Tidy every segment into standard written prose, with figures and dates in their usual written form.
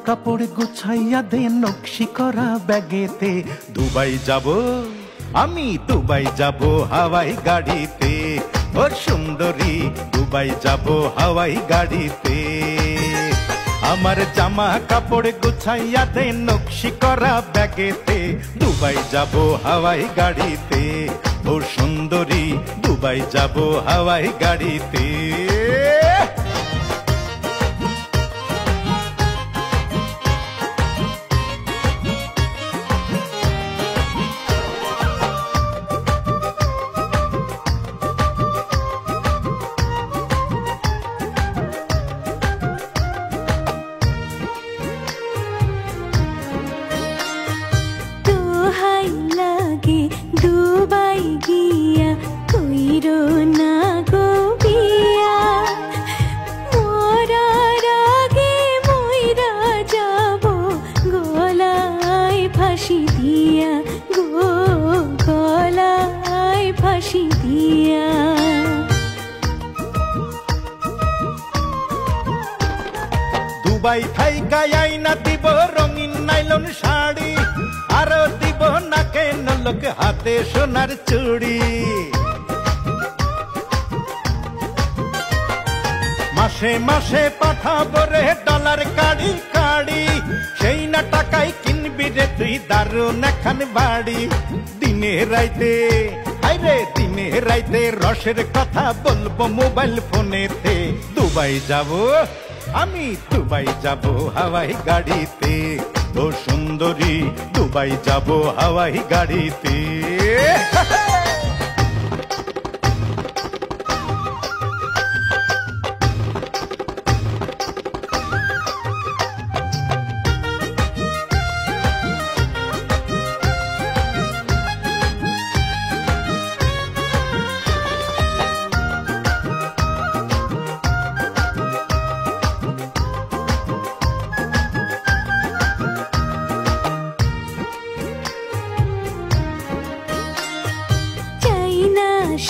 কাপড় গুছাইয়া দে নকশি করা ব্যাগেতে। দুবাই যাব আমি, দুবাই যাব হাওয়াই গাড়িতে। ও সুন্দরী দুবাই যাব হাওয়াই গাড়িতে। আমার জামা কাপড় গুছাইয়া দে নকশি করা ব্যাগেতে। দুবাই যাব হাওয়াই গাড়িতে। ও সুন্দরী দুবাই যাব হাওয়াই গাড়িতে। দুবাই গিয়া কইরো না গো বিয়া, মরার আগে মইরা যাব গলায় ফাঁসি দিয়া গো, গলায় ফাঁসি দিয়া। দুবাই থাইকা আইনা দিব রঙিন নাইলন শাড়ি, আরো দিব নাকে নলক হাতে সোনার চুড়ি। মাসে মাসে পাঠাবো রে ডলার কাড়ি কাড়ি, সেই না টাকায় কিনবি রে তুই দারুণ এখান বাড়ি। দিনে রাইতে আইরে দিনে রাইতে রসের কথা বলবো মোবাইল ফোনেতে। দুবাই যাব আমি, দুবাই যাব হাওয়াই গাড়িতে। ও সুন্দরী দুবাই যাব হাওয়াই গাড়িতে।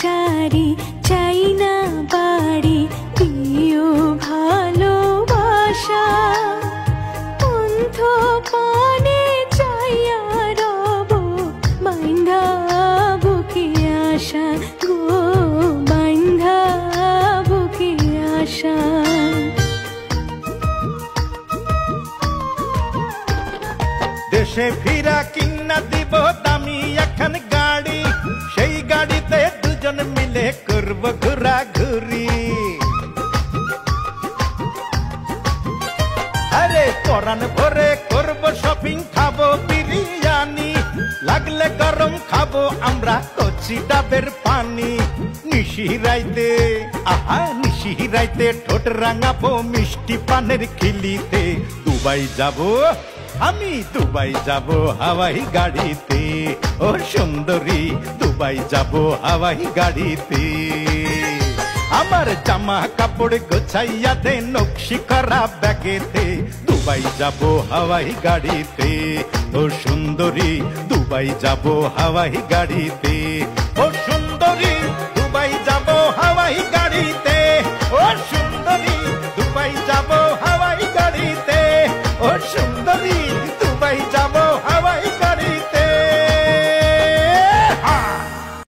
শাড়ি চাই না বাড়ি, দিও ভালোবাসা। অন্ধ পানে চাইয়া রব বাইন্ধা বুকে আশা গো, বাইন্ধা বুকে আশা। দেশে ফিরা কিনা দিব দামি এখন গাড়ি, সেই গাড়িতে দুজন মিলে করব ঘোরাঘুরি। আরে পরান ভরে করব শপিং, খাবো বিরিয়ানি, লাগলে গরম খাবো আমরা কচি ডাবের পানি। নিশি রাইতে আহা নিশি রাইতে ঠোঁট রাঙাবো মিষ্টি পানের খিলিতে। দুবাই যাব আমি, দুবাই যাব হাওয়াই গাড়িতে। ও সুন্দরী দুবাই যাব হাওয়াই গাড়িতে। আমার জামা কাপড় গোছাইয়া দে নকশি করা ব্যাগেতে। দুবাই যাব হাওয়াই গাড়িতে। ও সুন্দরী দুবাই যাব হাওয়াই গাড়িতে। ও সুন্দরী দুবাই যাব হাওয়াই গাড়িতে। ও সুন্দরী দুবাই যাব হাওয়াই গাড়িতে। ও